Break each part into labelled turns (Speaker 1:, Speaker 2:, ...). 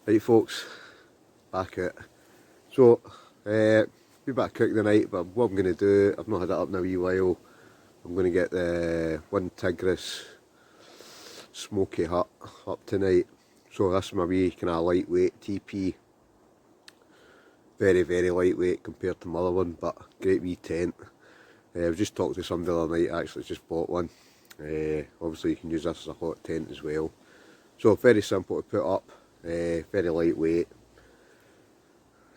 Speaker 1: Right folks, back at it. So, be back cooking tonight, but what I'm going to do, I've not had it up in a wee while. I'm going to get the Onetigris Smoky Hut up tonight. So this is my wee kind of lightweight TP. Very, very lightweight compared to my other one, but great wee tent. I was just talking to somebody the other night, actually just bought one. Obviously you can use this as a hot tent as well. So very simple to put up, very lightweight.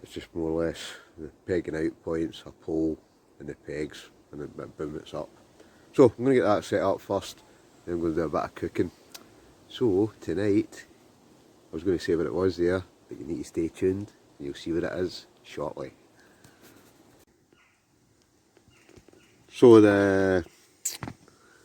Speaker 1: It's just more or less the pegging out points, a pole and the pegs, and then boom, it's up. So I'm going to get that set up first, then I'm going to do a bit of cooking. So tonight, I was going to say what it was there, but you need to stay tuned and you'll see what it is shortly. So the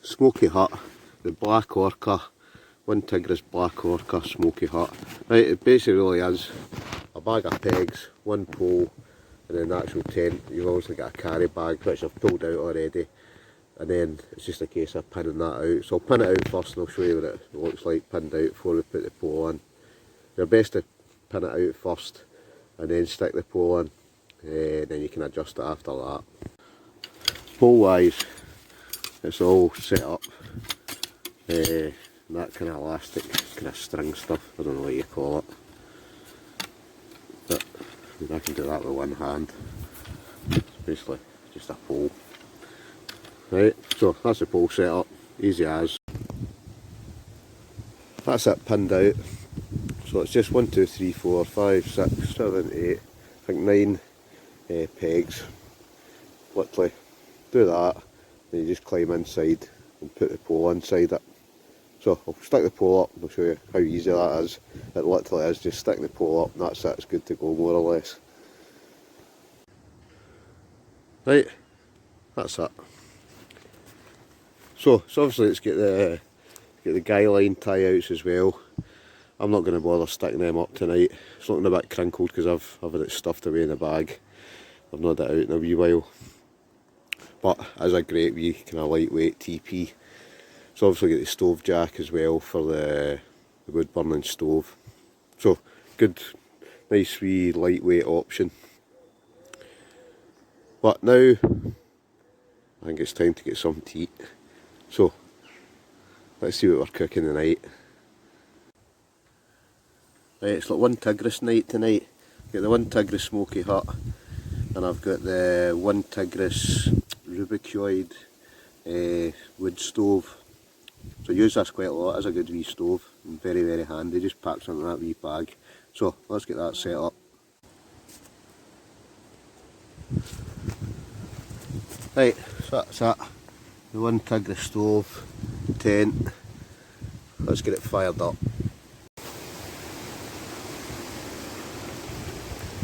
Speaker 1: Smoky Hut, the Black Orca, Onetigris Black Orca Smoky Hut. Right, it basically really is a bag of pegs, one pole, and then the actual tent. You've obviously got a carry bag which I've pulled out already, and then it's just a case of pinning that out. So I'll pin it out first and I'll show you what it looks like pinned out before we put the pole on. You're best to pin it out first and then stick the pole in, then you can adjust it after that. Pole wise, it's all set up, that kind of elastic, kind of string stuff, I don't know what you call it, but I can do that with one hand. It's basically just a pole. Right, so that's the pole set up, easy as. That's it pinned out. So it's just 1, 2, 3, 4, 5, 6, 7, 8, I think 9 pegs. Literally do that, then you just climb inside and put the pole inside it. So I'll stick the pole up and I'll show you how easy that is. It literally is just stick the pole up and that's it, it's good to go more or less. Right, that's it. So obviously it's got the guy line tie outs as well. I'm not going to bother sticking them up tonight. It's looking a bit crinkled because I've had it stuffed away in the bag. I've not had it out in a wee while. But it's a great wee kind of lightweight TP. It's obviously got the stove jack as well for the wood burning stove. So good, nice wee lightweight option. But now I think it's time to get something to eat. So let's see what we're cooking tonight. Right, it's like Onetigris night tonight. I've got the Onetigris Smoky Hut and I've got the Onetigris rubicoid wood stove. So I use this quite a lot as a good wee stove, and very, very handy, just packs into that wee bag. So let's get that set up. Right, so that's it, the Onetigris stove, tent. Let's get it fired up.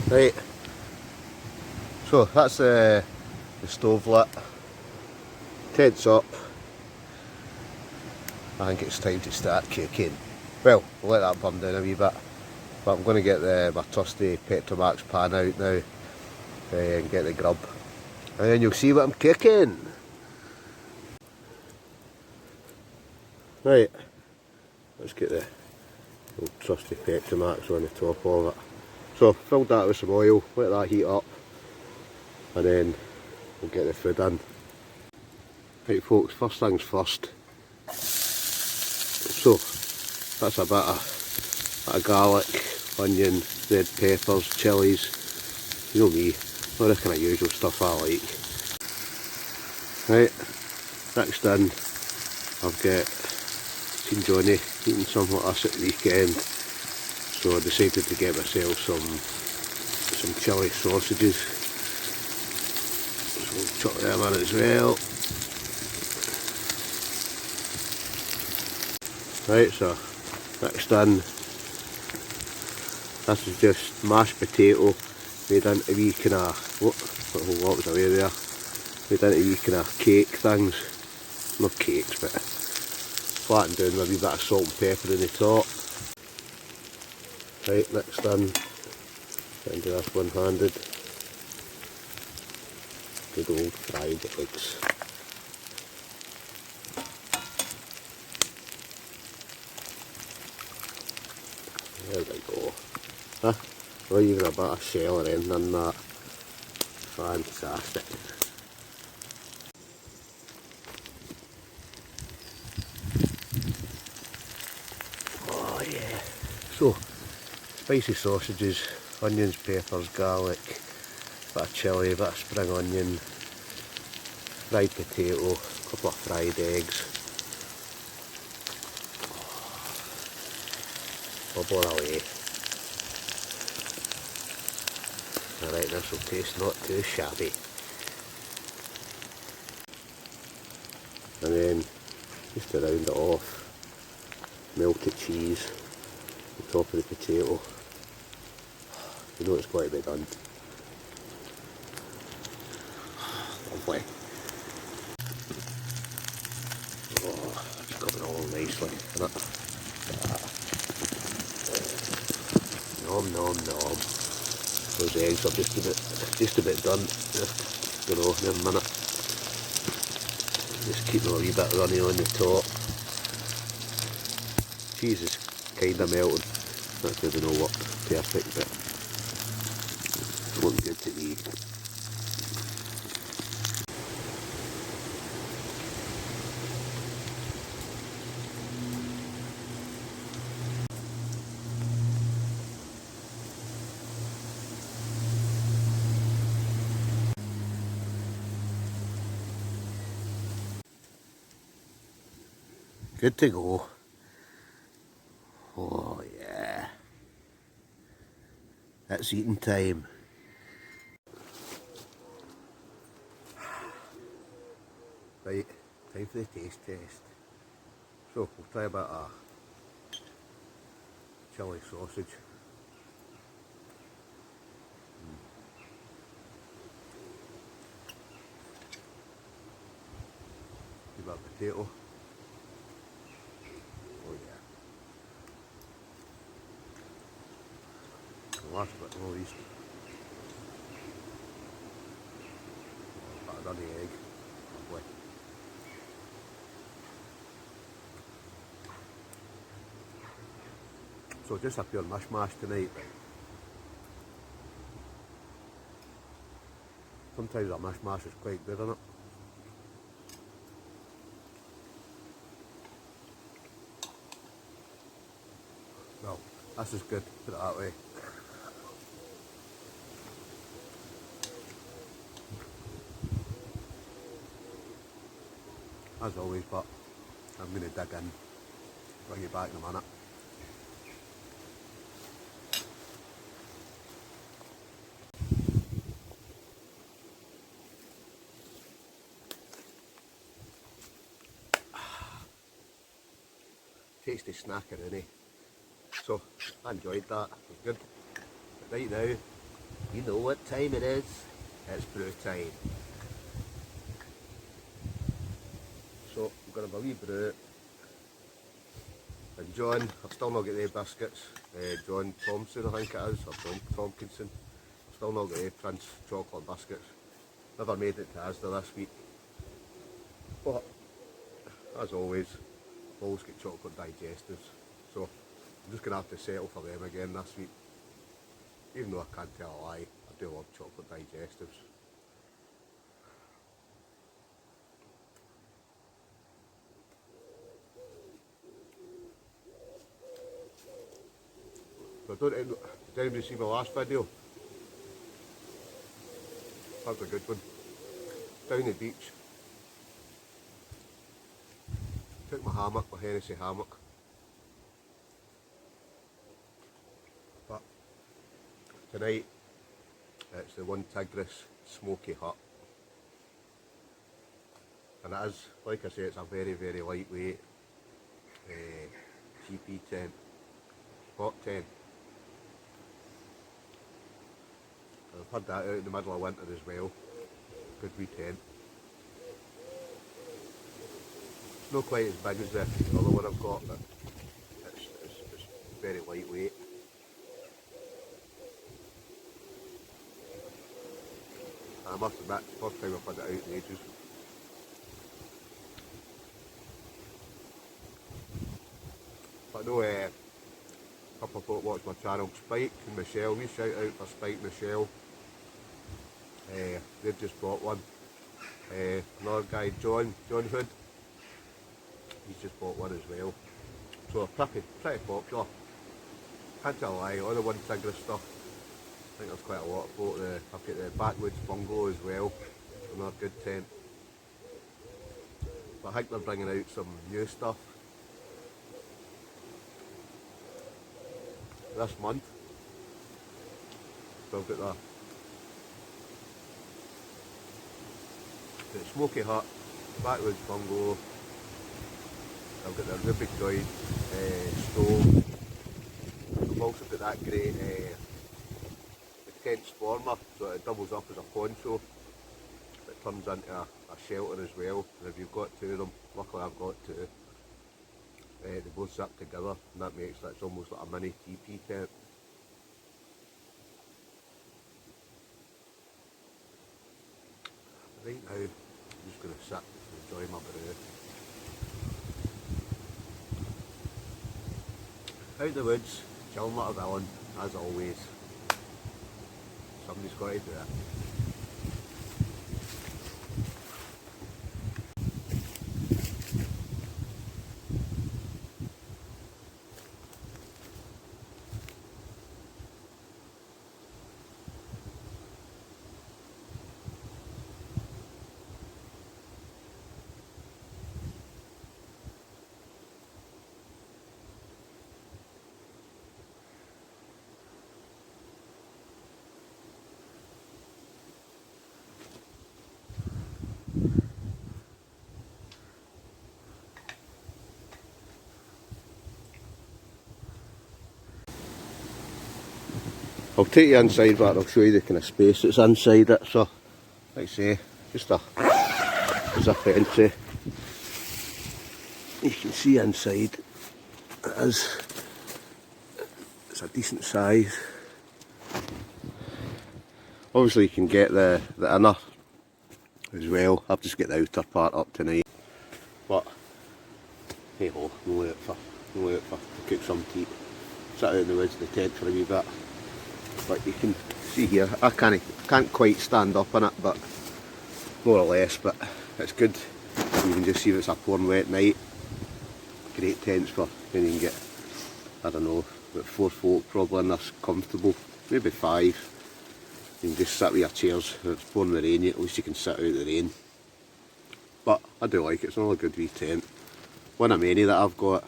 Speaker 1: Right, so that's the stove lit, tent's up. I think it's time to start cooking. Well, we'll let that burn down a wee bit, but I'm going to get my trusty petromax pan out now and get the grub, and then you'll see what I'm cooking. Right, let's get the old trusty petromax on the top of it. So filled that with some oil, let that heat up, and then we'll get the food in. Right folks, first things first. So that's a bit of garlic, onion, red peppers, chillies. You know me, all the kind of usual stuff I like. Right, next in I've got seen Johnny eating something like this at the weekend, so I decided to get myself some chilli sausages. So we'll chuck them in as well. Right, so next in, this is just mashed potato made into wee kind of, put a whole lot away there, made into wee kind of cake things, not cakes but flattened down with a wee bit of salt and pepper in the top. Right, next in, get into this one handed, good old fried eggs. There we go. Huh? Not even a bit of shell or anything in that. Fantastic. Oh yeah. So, spicy sausages, onions, peppers, garlic, bit of chilli, bit of spring onion, fried potato, a couple of fried eggs. Bubble away. Alright, this will taste not too shabby. And then, just to round it off, melted cheese on top of the potato. You know it's got to be done. Lovely. Oh, it's coming along nicely, isn't it? Nom nom nom. Those eggs are just a bit done. You know, in a minute. Just keep them a wee bit runny on the top. Cheese is kind of melted. That doesn't all work perfect, but it's looking good to me. Good to go. Oh yeah. It's eating time. Right, time for the taste test. So we'll try a bit of chili sausage. A bit of potato. Oh yeah. The last but not least, a bit of runny egg. Lovely. So just a pure mishmash tonight. Sometimes a mishmash is quite good, isn't it? Well, this is good, put it that way. As always, but I'm going to dig in, bring you back in a minute. Tasty snacker, innit? So, I enjoyed that, it was good. But right now, you know what time it is. It's brew time. So, I'm going to have a wee brew. And John, I've still not got the biscuits. John Thompson, I think it is, or John Tompkinson. I've still not got the Prince chocolate biscuits. Never made it to Asda this week. But, as always, always get chocolate digestives. So, I'm just going to have to settle for them again this week. Even though I can't tell a lie, I do love chocolate digestives. But did anybody see my last video? That's a good one. Down the beach. Took my hammock, my Hennessy hammock. But tonight it's the Onetigris Smoky Hut. And it is, like I say, it's a very, very lightweight TP tent. Hot tent. I've had that out in the middle of winter as well. Good wee tent. It's not quite as big as the other one I've got, but it's very lightweight. And I must admit, it's the first time I've had it out in ages. But no, A couple of folk watch my channel, Spike and Michelle. We shout out for Spike and Michelle. They've just bought one. Another guy, John Hood, he's just bought one as well. So pretty popular. Can't tell a lie, all the Onetigris stuff. I think there's quite a lot of folk there. I've got the backwoods bungalow as well, another good tent. But I think they're bringing out some new stuff this month. So I've got the smoky hut, backwoods bungalow. I've got the rubicoid stove. I've also got that great tent spormer, so it doubles up as a poncho. It turns into a shelter as well. And if you've got two of them, luckily I've got two. They both zip together, and that makes it almost like a mini teepee tent. Right now, I'm just going to sit and enjoy my brew. Out the woods, chilling like a villain, as always. Somebody's got to do it. I'll take you inside, but I'll show you the kind of space that's inside it. So, like I say, just a zip entry. You can see inside it's a decent size. Obviously you can get the inner as well. I've just got the outer part up tonight. But hey ho, we'll wait for to cook some tea. Sit out in the woods in the tent for a wee bit. But you can see here, I can't quite stand up in it, but more or less, but it's good. You can just see if it's a pouring wet night. Great tents for when you can get, I don't know, about 4 folk probably in this comfortable, maybe 5. You can just sit with your chairs. If it's pouring the rain, at least you can sit out the rain. But I do like it, it's another good wee tent. One of many that I've got.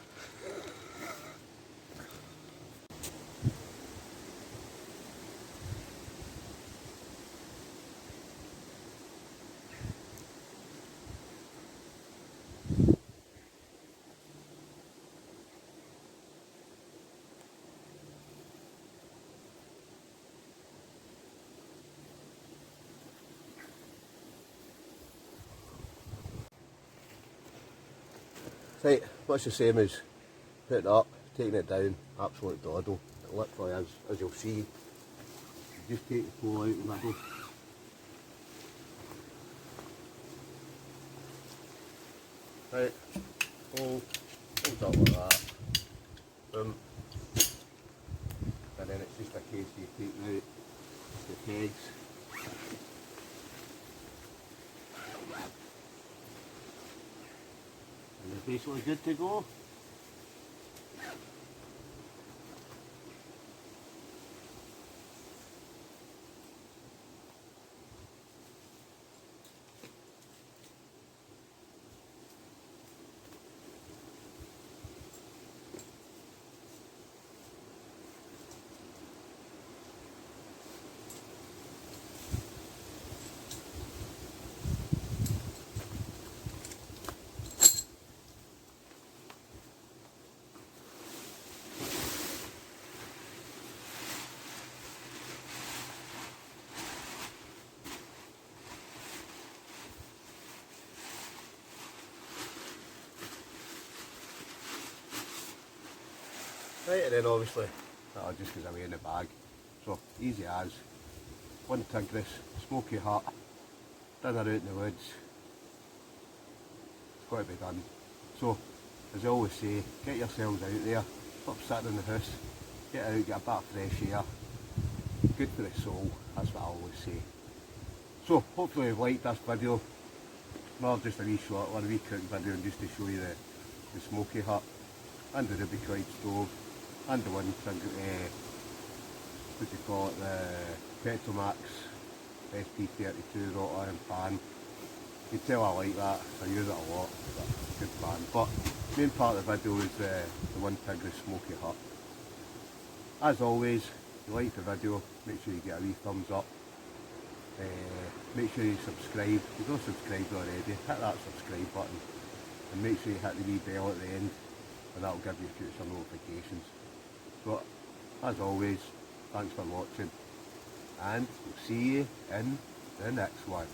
Speaker 1: Right, much the same as putting it up, taking it down, absolute doddle. It literally is, as you'll see. You just take the pole out the middle. Right, pole, holds up like that. Boom. And then it's just a case of you taking out the pegs. And they're basically good to go. Right, and then obviously that'll just goes away in the bag. So easy as. Onetigris, smoky hut, dinner out in the woods. It's got to be done. So, as I always say, get yourselves out there, stop sitting in the house, get out, get a bit of fresh air, good for the soul, that's what I always say. So hopefully you've liked this video, not just a wee short one, a wee quick video just to show you the smoky hut, and the rubicoid stove, and the one, what do you call it, the petromax SP32 wrought iron pan. You can tell I like that, I use it a lot, but it's a good pan. But the main part of the video is the Onetigris smoky hut. As always, if you like the video, make sure you get a wee thumbs up. Make sure you subscribe. If you're not subscribed already, hit that subscribe button. And make sure you hit the wee bell at the end, and that'll give you future notifications. But as always, thanks for watching, and we'll see you in the next one.